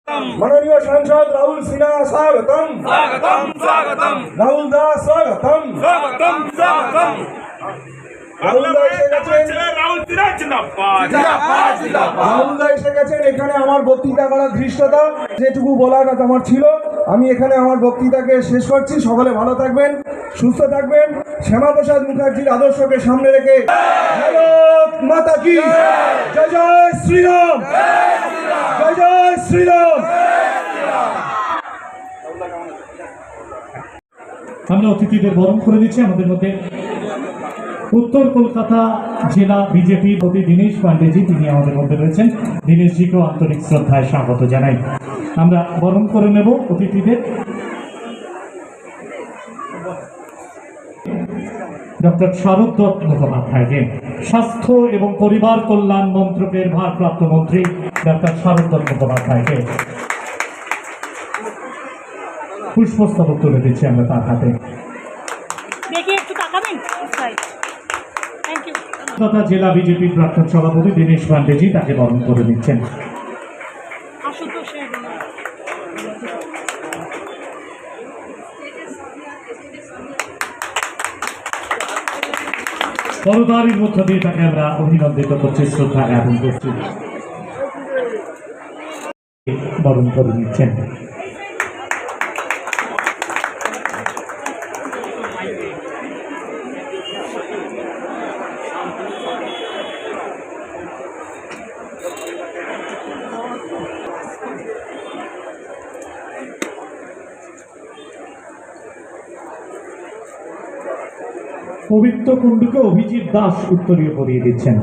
माननीय सांसद राहुल सिन्हा स्वागतम स्वागतम स्वागतम राहुल दा स्वागतम स्वागतम स्वागतम রাহুল দা এসে গেছেন রাহুল সিনহা জিন্দাবাদ রাহুল দা এসে গেছেন। এখানে আমার বক্তৃতা করার ধৃষ্টতা যেটুকু বলার আমার ছিল আমি এখানে আমার বক্তৃতাকে শেষ করছি। সকলে ভালো থাকবেন, সুস্থ থাকবেন। শ্যামাপ্রসাদ মুখার্জির আদর্শকে সামনে রেখে ভারত মাতা কি জয়, জয় শ্রীরাম, জয় জয় শ্রীরাম। আমরা অতিথিদের বরণ করে দিচ্ছি। আমাদের মধ্যে উত্তর কলকাতা জেলা বিজেপির প্রতি দীনেশ পান্ডেজি, তিনি আমাদের মধ্যে রয়েছেন। দীনেশজিকেও আন্তরিক শ্রদ্ধায় স্বাগত জানাই। আমরা বরণ করে নেব অতিথিদের। ডক্টর শারদ দত্ত মুখোপাধ্যায়কে, স্বাস্থ্য এবং পরিবার কল্যাণ মন্ত্রকের ভারপ্রাপ্ত মন্ত্রী ডক্টর শারদ দত্ত মুখোপাধ্যায়কে পুষ্পস্তবক তুলে দিচ্ছি আমরা তার হাতে। তথা জেলা বিজেপির প্রাক্তন সভাপতি দীনেশ পান্ডেজি তাকে বরণ করে দিচ্ছেন। করতালির মধ্য দিয়ে তাকে আমরা অভিনন্দিত করছি, শ্রদ্ধা জ্ঞাপন করছি। বরণ করে নিচ্ছেন। পবিত্র কুণ্ডুকে অভিজিৎ দাস উত্তরীয় পরিয়ে দিচ্ছেন।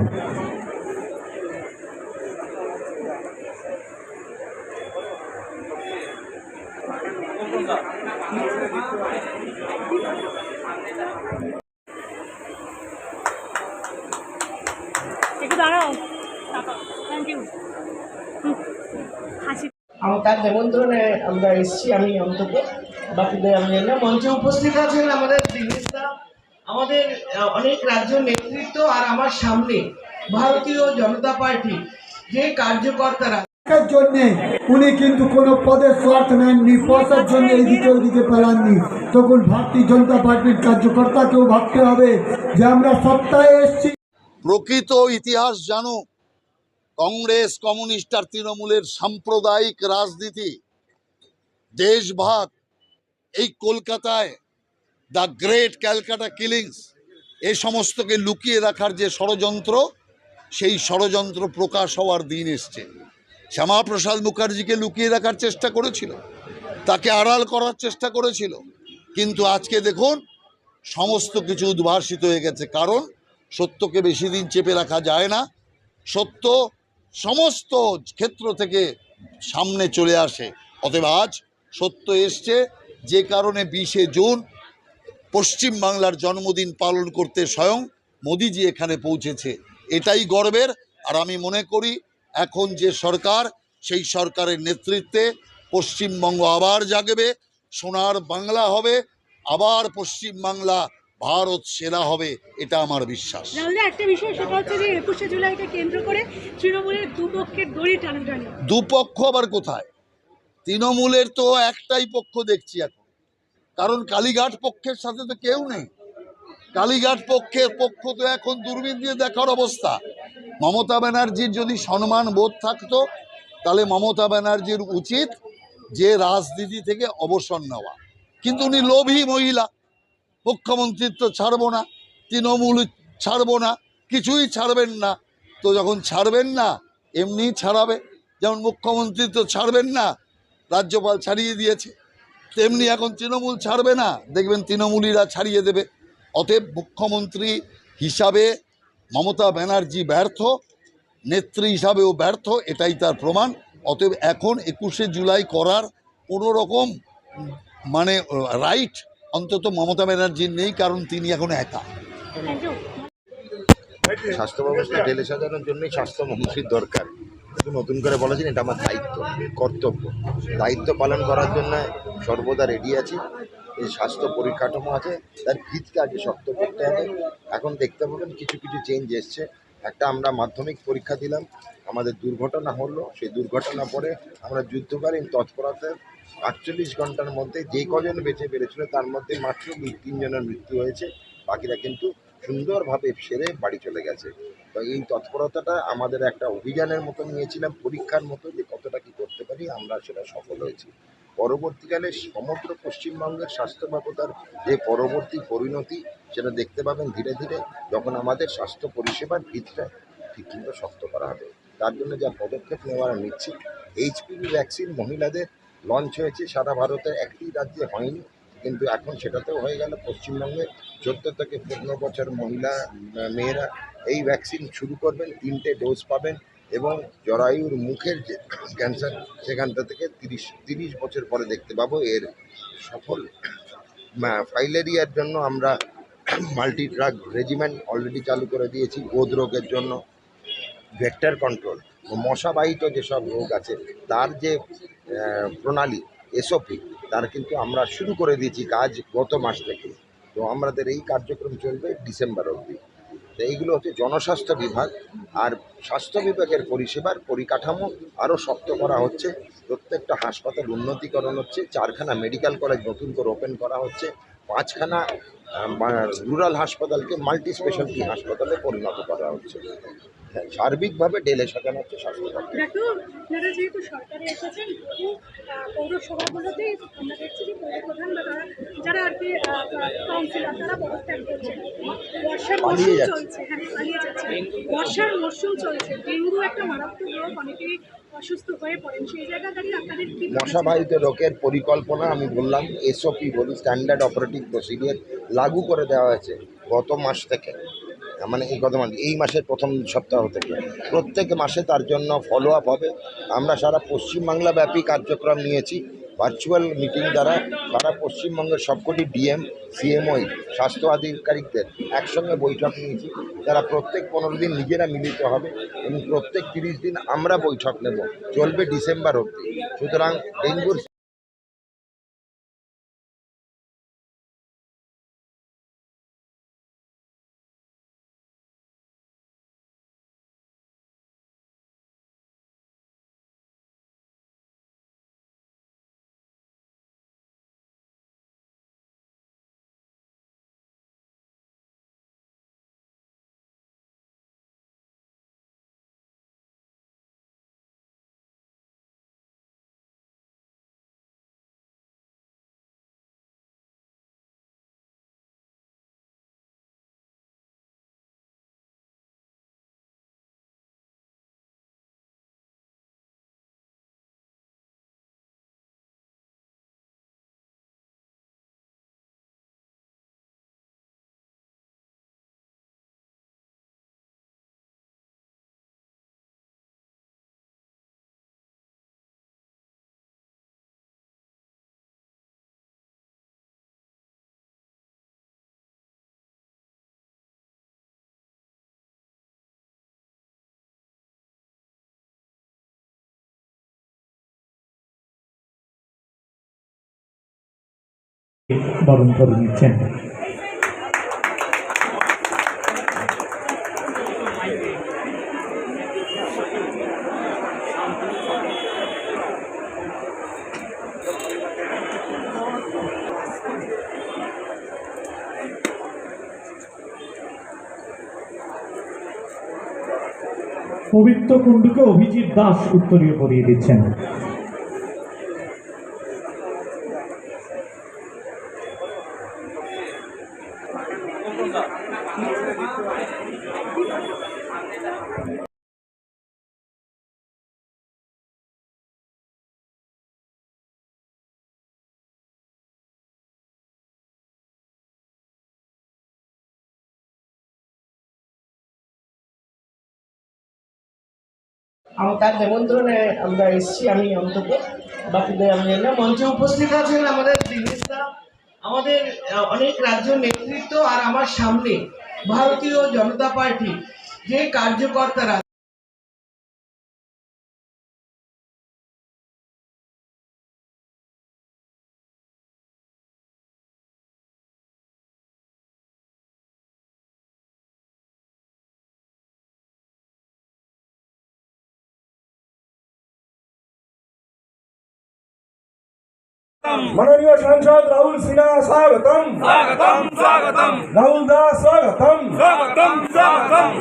তার নিমন্ত্রণে আমরা এসেছি, আমি অন্তত, বাকিদের আমি জানি না। মঞ্চে উপস্থিত আছেন আমাদের দীনেশদা, আমাদের অনেক রাজ্য নেতৃত্ব, আর আমার সামনে ভারতীয় জনতা পার্টি যে কার্যকর্তারা জন্য উনি কিন্তু কোনো পদের স্বার্থ নেননি, পয়সার জন্য এইদিকে ওইদিকে পালাননি। তখন ভারতীয় জনতা পার্টির কার্যকর্তাকেও ভাবতে হবে যে আমরা সত্তায় এসেছি। প্রকৃত ইতিহাস জানো, কংগ্রেস, কমিউনিস্ট আর তৃণমূলের সাম্প্রদায়িক রাজনীতি, দেশভাগ, এই কলকাতায় দ্য গ্রেট ক্যালকাটা কিলিংস, এই সমস্তকে লুকিয়ে রাখার যে ষড়যন্ত্র, সেই ষড়যন্ত্র প্রকাশ হওয়ার দিন এসছে। শ্যামাপ্রসাদ মুখার্জিকে লুকিয়ে রাখার চেষ্টা করেছিল, তাকে আড়াল করার চেষ্টা করেছিল, কিন্তু আজকে দেখুন সমস্ত কিছু উদ্ভাসিত হয়ে গেছে। কারণ সত্যকে বেশি দিন চেপে রাখা যায় না, সত্য সমস্ত ক্ষেত্র থেকে সামনে চলে আসে। অতএব আজ সত্য এসছে, যে কারণে 20শে জুন পশ্চিম বাংলার জন্মদিন পালন করতে স্বয়ং মোদিজি এখানে পৌঁছেছে। এটাই গর্বের। আর আমি মনে করি এখন যে সরকার, সেই সরকারের নেতৃত্বে পশ্চিমবঙ্গ আবার জাগবে, সোনার বাংলা হবে, আবার পশ্চিম বাংলা ভারত সেরা হবে, এটা আমার বিশ্বাস। একটা বিষয়, সেটা হচ্ছে যে 21শে জুলাইকে কেন্দ্র করে তৃণমূলের দুপক্ষের দড়ি টানাটানি। দুপক্ষ আবার কোথায়? তৃণমূলের তো একটাই পক্ষ দেখছি এখন, কারণ কালীঘাট পক্ষের সাথে তো কেউ নেই। কালীঘাট পক্ষের পক্ষ তো এখন দূরবীন দিয়ে দেখার অবস্থা। মমতা ব্যানার্জির যদি সম্মান বোধ থাকতো, তাহলে মমতা ব্যানার্জির উচিত যে রাজনীতি থেকে অবসর নেওয়া, কিন্তু উনি লোভী মহিলা। মুখ্যমন্ত্রিত্ব ছাড়বো না, তৃণমূল ছাড়বো না, কিছুই ছাড়বেন না। তো যখন ছাড়বেন না, এমনি ছাড়াবে। যেমন মুখ্যমন্ত্রিত্ব ছাড়বেন না, রাজ্যপাল ছাড়িয়ে দিয়েছে, তেমনি এখন তৃণমূল ছাড়বে না, দেখবেন তৃণমূলীরা ছাড়িয়ে দেবে। অতএব মুখ্যমন্ত্রী হিসাবে মমতা ব্যানার্জি ব্যর্থ, নেত্রী হিসাবেও ব্যর্থ, এটাই তার প্রমাণ। অতএব এখন 21শে জুলাই করার কোনো রকম মানে রাইট অন্তত মমতা ব্যানার্জির নেই, কারণ তিনি এখন একা। স্বাস্থ্য ব্যবস্থা ঢেলে সাজানোর জন্যই স্বাস্থ্যমন্ত্রীর দরকার। নতুন করে বলেছেন, এটা আমার দায়িত্ব, কর্তব্য। দায়িত্ব পালন করার জন্য সর্বদা রেডি আছি। এই স্বাস্থ্য পরিকাঠামো আছে, তার ভিতকে আগে শক্ত করতে হবে। এখন দেখতে পাবেন কিছু কিছু চেঞ্জ এসছে। একটা আমরা মাধ্যমিক পরীক্ষা দিলাম, আমাদের দুর্ঘটনা হলো, সেই দুর্ঘটনা পরে আমরা যুদ্ধকালীন তৎপরতায় ৪৮ ঘন্টার মধ্যে যে কজন বেঁচে পেরেছিল তার মধ্যে মাত্র ২-৩ জনের মৃত্যু হয়েছে, বাকিরা কিন্তু সুন্দরভাবে সেরে বাড়ি চলে গেছে। তো এই তৎপরতাটা আমাদের একটা অভিযানের মতো নিয়েছিলাম, পরীক্ষার মতো যে কতটা কী করতে পারি, আমরা সেটা সফল হয়েছি। পরবর্তীকালে সমগ্র পশ্চিমবঙ্গের স্বাস্থ্য ব্যবস্থার যে পরবর্তী পরিণতি সেটা দেখতে পাবেন ধীরে ধীরে, যখন আমাদের স্বাস্থ্য পরিষেবার ভিতটা ঠিকমতো শক্ত করা হবে। তার জন্য যা পদক্ষেপ নেওয়া নিচ্ছি, এইচপিভি ভ্যাকসিন মহিলাদের লঞ্চ হয়েছে, সারা ভারতের একটি রাজ্যে হয়নি, কিন্তু এখন সেটাতেও হয়ে গেল। পশ্চিমবঙ্গে 14 থেকে 15 বছর মহিলা মেয়েরা এই ভ্যাকসিন শুরু করবেন, 3টে ডোজ পাবেন, এবং জরায়ুর মুখের যে ক্যান্সার সেখানটা থেকে 30 বছর পরে দেখতে পাবো এর সফল। ফাইলেরিয়ার জন্য আমরা মাল্টি ড্রাগ রেজিমেন্ট অলরেডি চালু করে দিয়েছি, গোদ রোগের জন্য ভেক্টর কন্ট্রোল, মশাবাহিত যেসব রোগ আছে তার যে প্রণালী এসওপি, তার কিন্তু আমরা শুরু করে দিয়েছি কাজ গত মাস থেকে। তো আমাদের এই কার্যক্রম চলবে ডিসেম্বর অবধি। তো এইগুলো হচ্ছে জনস্বাস্থ্য বিভাগ। আর স্বাস্থ্য বিভাগের পরিষেবার পরিকাঠামো আরও শক্ত করা হচ্ছে, প্রত্যেকটা হাসপাতাল উন্নতিকরণ হচ্ছে, 4খানা মেডিকেল কলেজ নতুন করে ওপেন করা হচ্ছে, 5খানা রুরাল হাসপাতালকে মাল্টি স্পেশালিটি হাসপাতালে পরিণত করা হচ্ছে। সার্বিকভাবে ঢেলে সাজানো হচ্ছে স্বাস্থ্য দপ্তর। দেখো, আপনারা যেহেতু সরকারে এসেছেন, বহু পৌরসভাগুলোতেই আমরা দেখছি যে পৌর প্রধান বা তারা যারা আর কি কাউন্সিলর তারা পদত্যাগ করছেন। বর্ষার পালিয়ে মরশুম যাচ্ছে। চলছে, হ্যাঁ পালিয়ে যাচ্ছে। বর্ষার মরশুম চলছে, ডেঙ্গু একটা মারাত্মক রোগ, অনেকেই অসুস্থ হয়ে পড়েন। সেই জায়গা দাঁড়িয়ে আপনাদের কি মশাবাহিত রোগের পরিকল্পনা আমি বললাম এসওপি বলি, স্ট্যান্ডার্ড অপারেটিং প্রসিডিওর লাগু করে দেওয়া হয়েছে গত মাস থেকে, মানে এই মাসের প্রথম সপ্তাহ থেকে। প্রত্যেক মাসে তার জন্য ফলো আপ হবে। আমরা সারা পশ্চিমবাংলা ব্যাপী কার্যক্রম নিয়েছি, ভার্চুয়াল মিটিং দ্বারা সারা পশ্চিমবঙ্গের সবকটি ডিএম সিএমওই স্বাস্থ্য আধিকারিকদের একসঙ্গে বৈঠক নিয়েছি। তারা প্রত্যেক 15 দিন নিজেরা মিলিত হবে এবং প্রত্যেক 30 দিন আমরা বৈঠক নেব, চলবে ডিসেম্বর অবধি। সুতরাং ডেঙ্গুর বরণ করে নিচ্ছেন। পবিত্র কুণ্ডুকে অভিজিৎ দাস উত্তরীয় পরিয়ে দিচ্ছেন। তার নিমন্ত্রণে আমরা এসেছি, আমি অন্তত, বাকিদের আমি জানি না। মঞ্চে উপস্থিত আছেন আমাদের দিনেশদা, আমাদের অনেক রাজ্য নেতৃত্ব, আর আমার সামনে ভারতীয় জনতা পার্টি যে কার্যকর্তারা माननीय सांसद राहुल सिन्हा स्वागतम स्वागतम स्वागतम राहुल दा स्वागतम स्वागतम स्वागतम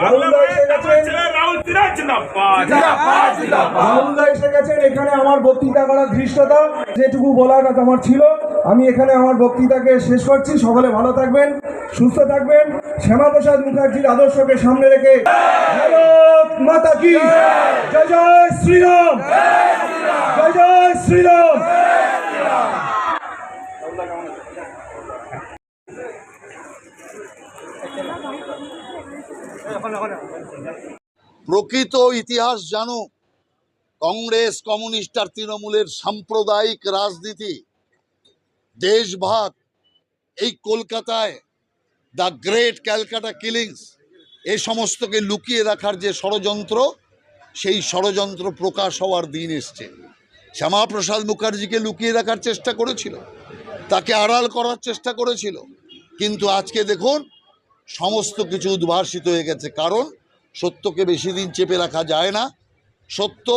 রাহুল দা এসে গেছেন রাহুল সিনহা জিন্দাবাদ রাহুল দা এসে গেছেন এখানে আমার বক্তৃতা করার ধৃষ্টতা যেটুকু বলার কথা আমার ছিল আমি এখানে আমার বক্তৃতাকে শেষ করছি সকলে ভালো থাকবেন সুস্থ থাকবেন শ্যামাপ্রসাদ মুখার্জির আদর্শকে সামনে রেখে ভারত মাতা কি জয় জয় শ্রীরাম জয় জয় শ্রীরাম প্রকৃত ইতিহাস জানো কংগ্রেস কমিউনিস্ট আর তৃণমূলের সাম্প্রদায়িক রাজনীতি দেশভাগ এই কলকাতায় দ্য গ্রেট ক্যালকাটা কিলিংস এই সমস্তকে লুকিয়ে রাখার যে ষড়যন্ত্র সেই ষড়যন্ত্র প্রকাশ হওয়ার দিন এসছে শ্যামাপ্রসাদ মুখার্জিকে লুকিয়ে রাখার চেষ্টা করেছিল তাকে আড়াল করার চেষ্টা করেছিল কিন্তু আজকে দেখুন সমস্ত কিছু উদ্ভাসিত হয়ে গেছে কারণ সত্যকে বেশি দিন চেপে রাখা যায় না সত্য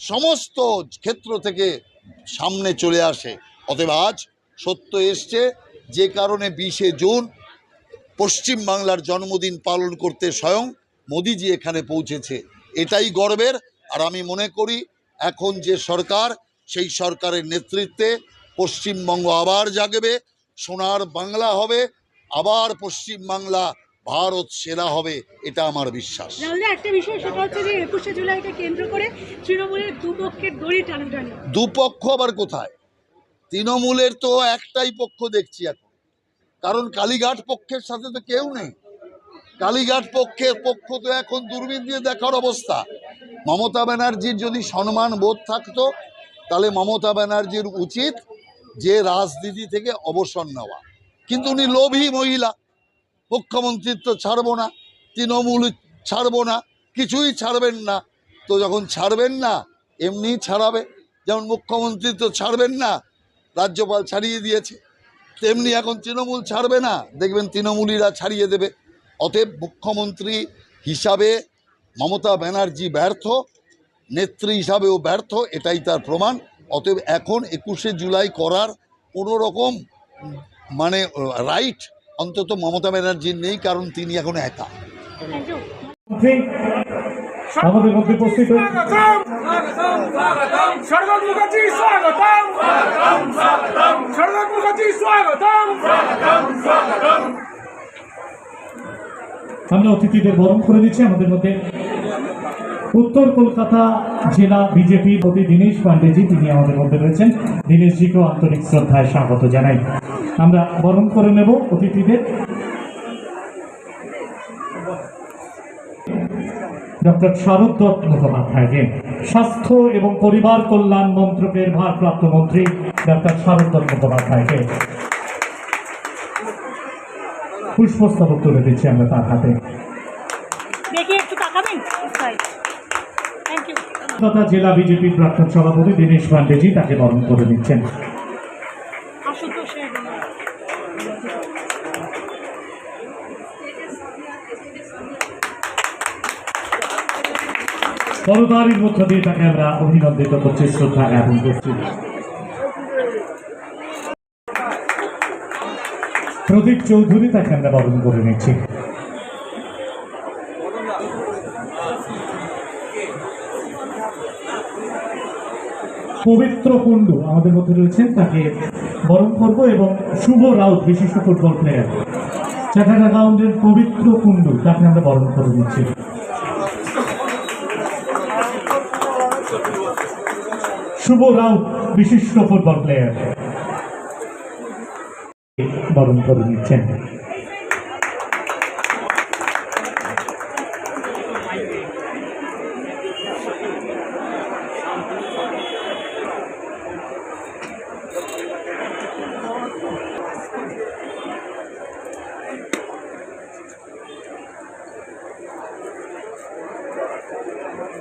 সমস্ত ক্ষেত্র থেকে সামনে চলে আসে অতএব আজ সত্য এসছে যে কারণে 20শে জুন পশ্চিম বাংলার জন্মদিন পালন করতে স্বয়ং মোদিজি এখানে পৌঁছেছে এটাই গর্বের আর আমি মনে করি এখন যে সরকার সেই সরকারের নেতৃত্বে পশ্চিমবঙ্গ আবার জাগবে সোনার বাংলা হবে আবার পশ্চিম বাংলা ভারত সেরা হবে এটা আমার বিশ্বাস তাহলে একটা বিষয় সেটা হচ্ছে যে 21শে জুলাইকে কেন্দ্র করে তৃণমূলের দুপক্ষের দড়ি টানাটানি দুপক্ষ আবার কোথায় তৃণমূলের তো একটাই পক্ষ দেখছি এখন কারণ কালীঘাট পক্ষের সাথে তো কেউ নেই কালীঘাট পক্ষের পক্ষ তো এখন দূরবীন দিয়ে দেখার অবস্থা মমতা ব্যানার্জির যদি সম্মান বোধ থাকতো তাহলে মমতা ব্যানার্জির উচিত যে রাজনীতি থেকে অবসর নেওয়া কিন্তু উনি লোভী মহিলা মুখ্যমন্ত্রিত্ব ছাড়বো না তৃণমূল ছাড়বো না কিছুই ছাড়বেন না তো যখন ছাড়বেন না এমনি ছাড়াবে যেমন মুখ্যমন্ত্রিত্ব ছাড়বেন না রাজ্যপাল ছাড়িয়ে দিয়েছে তেমনি এখন তৃণমূল ছাড়বে না দেখবেন তৃণমূলীরা ছাড়িয়ে দেবে অতএব মুখ্যমন্ত্রী হিসাবে মমতা ব্যানার্জি ব্যর্থ নেত্রী হিসাবেও ব্যর্থ এটাই তার প্রমাণ অতএব এখন 21শে জুলাই করার কোনো রকম মানে রাইট অন্তত মমতা ব্যানার্জির নেই কারণ তিনি এখন একা আমাদের মধ্যে উপস্থিত স্বাগতম মুখার্জি স্বাগতম স্বাগতম মুখার্জি স্বাগতম আমরা অতিথিদের বরণ করে দিচ্ছি আমাদের মধ্যে উত্তর কলকাতা জেলা বিজেপির প্রতি দীনেশ পান্ডেজি তিনি আমাদের মধ্যে রয়েছেন দীনেশজিকেও আন্তরিক শ্রদ্ধায় স্বাগত জানাই আমরা বরণ করে নেব অতিথিদের ডক্টর শারদ দত্ত মুখোপাধ্যায়কে স্বাস্থ্য এবং পরিবার কল্যাণ মন্ত্রকের ভারপ্রাপ্ত মন্ত্রী ডক্টর শারদ দত্ত মুখোপাধ্যায়কে পুষ্পস্তবক তুলে দিচ্ছি আমরা তার হাতে দেখি একটু তাকাবেন থ্যাংক ইউ তথা জেলা বিজেপির প্রাক্তন সভাপতি দীনেশ পান্ডেজি তাকে বরণ করে দিচ্ছেন আশুতোষের করতালির মধ্য দিয়ে তাকে আমরা অভিনন্দিত করছি শ্রদ্ধা জ্ঞাপন করছি প্রদীপ চৌধুরী তাকে আমরা বরণ করে নিচ্ছি পবিত্র কুণ্ডু আমাদের মধ্যে রয়েছেন তাকে বরণ করব এবং শুভ রাউত বিশিষ্ট ফুটবল প্লেয়ার চাটার অ্যাকাউন্টের পবিত্র কুণ্ডু তাকে আমরা বরণ করে দিচ্ছি শুভ রাউত বিশিষ্ট ফুটবল প্লেয়ার বরণ করে নিচ্ছেন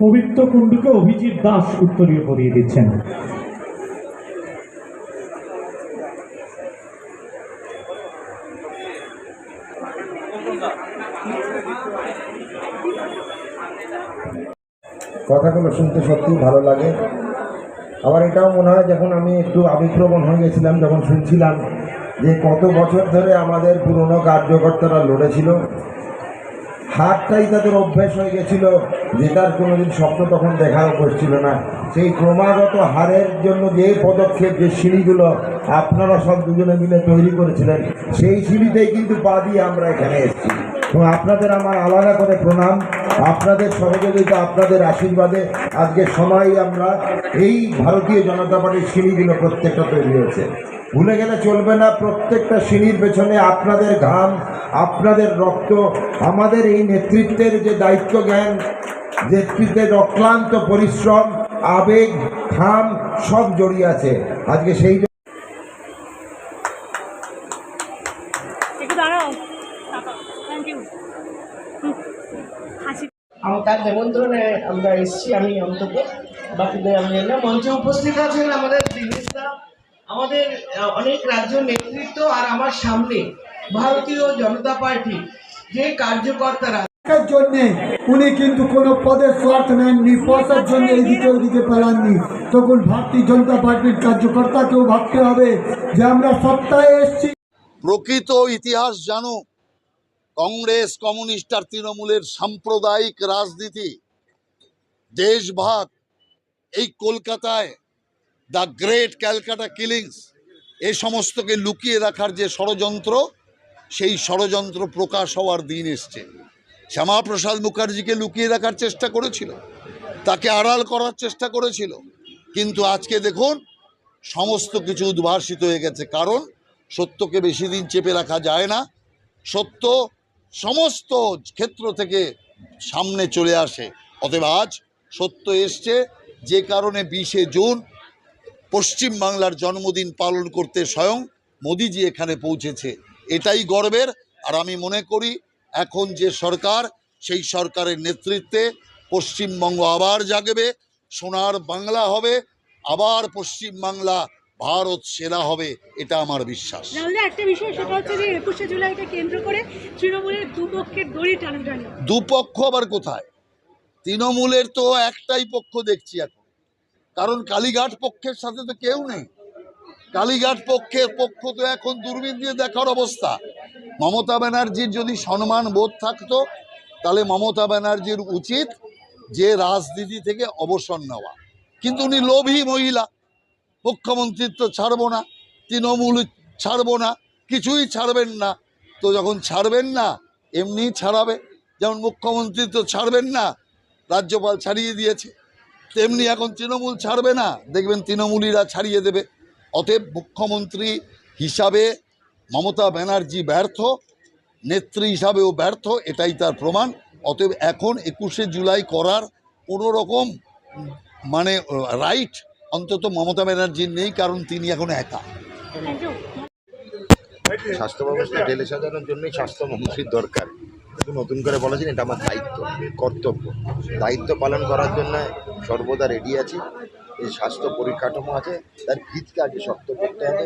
পবিত্র কুণ্ডুকে অভিজিৎ দাস উত্তরীয় করিয়ে দিচ্ছেন কথাগুলো শুনতে সত্যি ভালো লাগে আবার এটাও মনে হয় যখন আমি একটু আবেগপ্রবণ হয়ে গেছিলাম যখন শুনছিলাম যে কত বছর ধরে আমাদের পুরনো কার্যকর্তারা লড়েছিল, হারটাই তাদের অভ্যেস হয়ে গেছিল, যেটার কোনোদিন স্বপ্ন তখন দেখাও করছিল না। সেই ক্রমাগত হারের জন্য যে পদক্ষেপ, যে সিঁড়িগুলো আপনারা সব দুজনে মিলে তৈরি করেছিলেন, সেই সিঁড়িতেই কিন্তু পা দিয়ে আমরা এখানে এসেছি। এবং আপনাদের আমার আলাদা করে প্রণাম। আপনাদের সহযোগিতা, আপনাদের আশীর্বাদে আজকে সবাই আমরা এই ভারতীয় জনতা পার্টির সিঁড়িগুলো প্রত্যেকটা তৈরি হয়েছে। ভুলে গেলে চলবে না, প্রত্যেকটা সিঁড়ির পেছনে আপনাদের ঘাম, আপনাদের রক্ত, আমাদের এই নেতৃত্বের যে দায়িত্ব জ্ঞান, নেতৃত্বের অক্লান্ত পরিশ্রম, আবেগ, ঘাম সব জড়িয়ে আছে। আজকে সেই একটু দাঁড়াও, থ্যাংক ইউ। হাসি তার নিমন্ত্রণে আমরা এসেছি, আমি অন্তত, বাকিদের আমি জানি না। মঞ্চে উপস্থিত আছেন আমাদের দিনেশদা, আমাদের অনেক রাজ্য নেতৃত্ব, আর আমার সামনে ভারতীয় জনতা পার্টি যে কার্যকর্তারা। এর জন্যে উনি কিন্তু কোনো পদের স্বার্থ নেননি, পয়সার জন্য এইদিকে ওইদিকে পালাননি। তখন ভারতীয় জনতা পার্টির কার্যকর্তাকেও ভাবতে হবে যে আমরা সত্তায় এসেছি। প্রকৃত ইতিহাস জানো, কংগ্রেস, কমিউনিস্ট আর তৃণমূলের সাম্প্রদায়িক রাজনীতি, দেশভাগ, এই কলকাতায় দ্য গ্রেট ক্যালকাটা কিলিংস, এই সমস্তকে লুকিয়ে রাখার যে ষড়যন্ত্র, সেই ষড়যন্ত্র প্রকাশ হওয়ার দিন এসছে। শ্যামাপ্রসাদ মুখার্জিকে লুকিয়ে রাখার চেষ্টা করেছিল, তাকে আড়াল করার চেষ্টা করেছিল, কিন্তু আজকে দেখুন সমস্ত কিছু উদ্ভাসিত হয়ে গেছে। কারণ সত্যকে বেশি দিন চেপে রাখা যায় না, সত্য সমস্ত ক্ষেত্র থেকে সামনে চলে আসে। অতএব আজ সত্য এসছে, যে কারণে 20শে জুন পশ্চিম বাংলার জন্মদিন পালন করতে স্বয়ং মোদিজি এখানে পৌঁছেছে। এটাই গর্বের। আর আমি মনে করি এখন যে সরকার, সেই সরকারের নেতৃত্বে পশ্চিমবঙ্গ আবার জাগবে, সোনার বাংলা হবে, আবার পশ্চিম বাংলা ভারত সেরা হবে, এটা আমার বিশ্বাস। রাহুলদা, একটা বিষয় সেটা হচ্ছে যে 21শে জুলাইকে কেন্দ্র করে তৃণমূলের দুপক্ষের দড়ি টানাটানি। দুপক্ষ আবার কোথায়? তৃণমূলের তো একটাই পক্ষ দেখছি এখন, কারণ কালীঘাট পক্ষের সাথে তো কেউ নেই। কালীঘাট পক্ষের পক্ষ তো এখন দূরবীন দিয়ে দেখার অবস্থা। মমতা ব্যানার্জির যদি সম্মান বোধ থাকতো, তাহলে মমতা ব্যানার্জির উচিত যে রাজনীতি থেকে অবসর নেওয়া, কিন্তু উনি লোভী মহিলা। মুখ্যমন্ত্রিত্ব ছাড়বো না, তৃণমূল ছাড়বো না, কিছুই ছাড়বেন না। তো যখন ছাড়বেন না, এমনি ছাড়াবে। যেমন মুখ্যমন্ত্রিত্ব ছাড়বেন না, রাজ্যপাল ছাড়িয়ে দিয়েছে, তেমনি এখন তৃণমূল ছাড়বে না, দেখবেন তৃণমূলীরা ছাড়িয়ে দেবে। অতএব মুখ্যমন্ত্রী হিসাবে মমতা ব্যানার্জি ব্যর্থ, নেত্রী হিসাবেও ব্যর্থ, এটাই তার প্রমাণ। অতএব এখন 21শে জুলাই করার কোনো রকম মানে রাইট অন্তত মমতা ব্যানার্জির নেই, কারণ তিনি এখন একা। Thank you. স্বাস্থ্য ব্যবস্থা ঢেলে সাজানোর জন্যই স্বাস্থ্যমন্ত্রীর দরকার। কিন্তু নতুন করে বলেছেন এটা আমার দায়িত্ব, কর্তব্য। দায়িত্ব পালন করার জন্য সর্বদা রেডি আছি। এই স্বাস্থ্য পরিকাঠামো আছে, তার ভিতকে আগে শক্ত করতে হবে।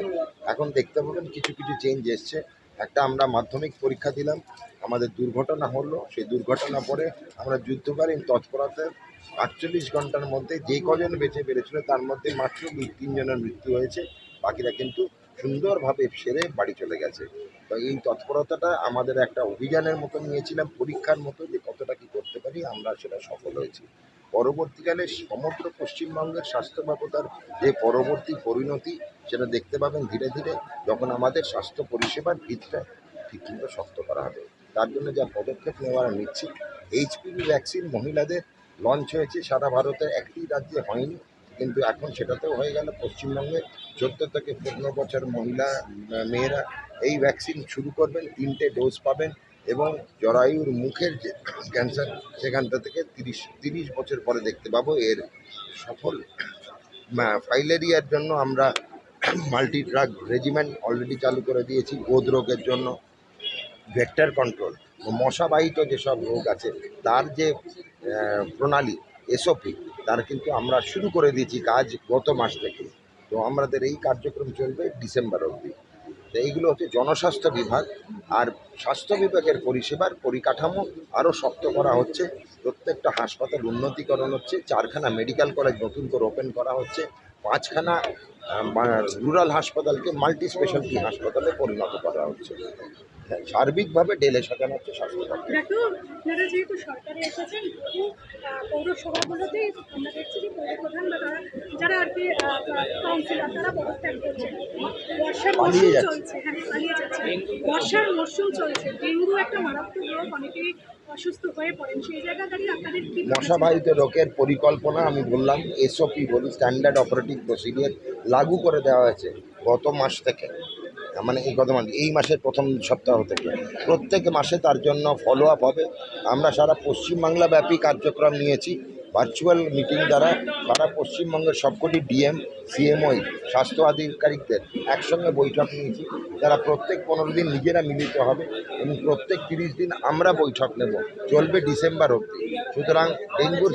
এখন দেখতে পাবেন কিছু কিছু চেঞ্জ এসছে। একটা আমরা মাধ্যমিক পরীক্ষা দিলাম, আমাদের দুর্ঘটনা হলো, সেই দুর্ঘটনা পরে আমরা যুদ্ধকালীন তৎপরতাতে 48 ঘন্টার মধ্যে যে কজন বেঁচে বেড়েছিল তার মধ্যে মাত্র 2-3 জনের মৃত্যু হয়েছে, বাকিরা কিন্তু সুন্দরভাবে সেরে বাড়ি চলে গেছে। তো এই তৎপরতাটা আমাদের একটা অভিযানের মতো নিয়েছিলাম, পরীক্ষার মতো, যে কতটা কী করতে পারি, আমরা সেটা সফল হয়েছি। পরবর্তীকালে সমগ্র পশ্চিমবঙ্গের স্বাস্থ্য ব্যবস্থার যে পরবর্তী পরিণতি, সেটা দেখতে পাবেন ধীরে ধীরে, যখন আমাদের স্বাস্থ্য পরিষেবার ভিতটা ঠিকমতো শক্ত করা হবে। তার জন্য যা পদক্ষেপ নেওয়ার নিচ্ছি, HPV ভ্যাকসিন মহিলাদের লঞ্চ হয়েছে, সারা ভারতের একটি রাজ্যে হয়নি, কিন্তু এখন সেটাতেও হয়ে গেল। পশ্চিমবঙ্গে 14 থেকে 15 বছর মহিলা মেয়েরা এই ভ্যাকসিন শুরু করবেন, 3টে ডোজ পাবেন, এবং জরায়ুর মুখের যে ক্যান্সার, সেখানটা থেকে 30 বছর পরে দেখতে পাবো এর সফল। ফাইলেরিয়ার জন্য আমরা মাল্টি ড্রাগ রেজিমেন্ট অলরেডি চালু করে দিয়েছি। গোদ রোগের জন্য ভেক্টর কন্ট্রোল, মশাবাহিত যেসব রোগ আছে তার যে প্রণালী SOP, তার কিন্তু আমরা শুরু করে দিয়েছি কাজ গত মাস থেকে। তো আমাদের এই কার্যক্রম চলবে ডিসেম্বর অবধি। তো এইগুলো হচ্ছে জনস্বাস্থ্য বিভাগ। আর স্বাস্থ্য বিভাগের পরিষেবার পরিকাঠামো আরও শক্ত করা হচ্ছে, প্রত্যেকটা হাসপাতাল উন্নতিকরণ হচ্ছে, 4খানা মেডিকেল কলেজ নতুন করে ওপেন করা হচ্ছে, 5খানা রুরাল হাসপাতালকে মাল্টি স্পেশালিটি হাসপাতালে পরিণত করা হচ্ছে। সার্বিকভাবে ঢেলে সাজানো হচ্ছে স্বাস্থ্য দপ্তর। দেখো আপনারা যেহেতু সরকারে এসেছেন বহু পৌরসভাগুলোতেই আমরা দেখছি যে পৌরপ্রধান বা তারা যারা আর কি কাউন্সিলর তারা পদত্যাগ করছেন। বর্ষার পালিয়ে মরশুম যাচ্ছে। চলছে, হ্যাঁ পালিয়ে যাচ্ছে। বর্ষার মরশুম চলছে, ডেঙ্গু একটা মারাত্মক রোগ, অনেকেই অসুস্থ হয়ে পড়েন। সেই জায়গা দাঁড়িয়ে আপনাদের কি মশাবাহিত রোগের পরিকল্পনা আমি বললাম এসওপি বলি, স্ট্যান্ডার্ড অপারেটিং প্রসিডিওর লাগু করে দেওয়া হয়েছে গত মাস থেকে, মানে এই মাসের প্রথম সপ্তাহ থেকে। প্রত্যেক মাসে তার জন্য ফলো আপ হবে। আমরা সারা পশ্চিমবাংলা ব্যাপী কার্যক্রম নিয়েছি। ভার্চুয়াল মিটিং দ্বারা সারা পশ্চিমবঙ্গের সবকটি ডিএম সিএমওই স্বাস্থ্য আধিকারিকদের একসঙ্গে বৈঠক নিয়েছি, যারা প্রত্যেক 15 দিন নিজেরা মিলিত হবে এবং প্রত্যেক 30 দিন আমরা বৈঠক নেব, চলবে ডিসেম্বর অবধি। সুতরাং ডেঙ্গুর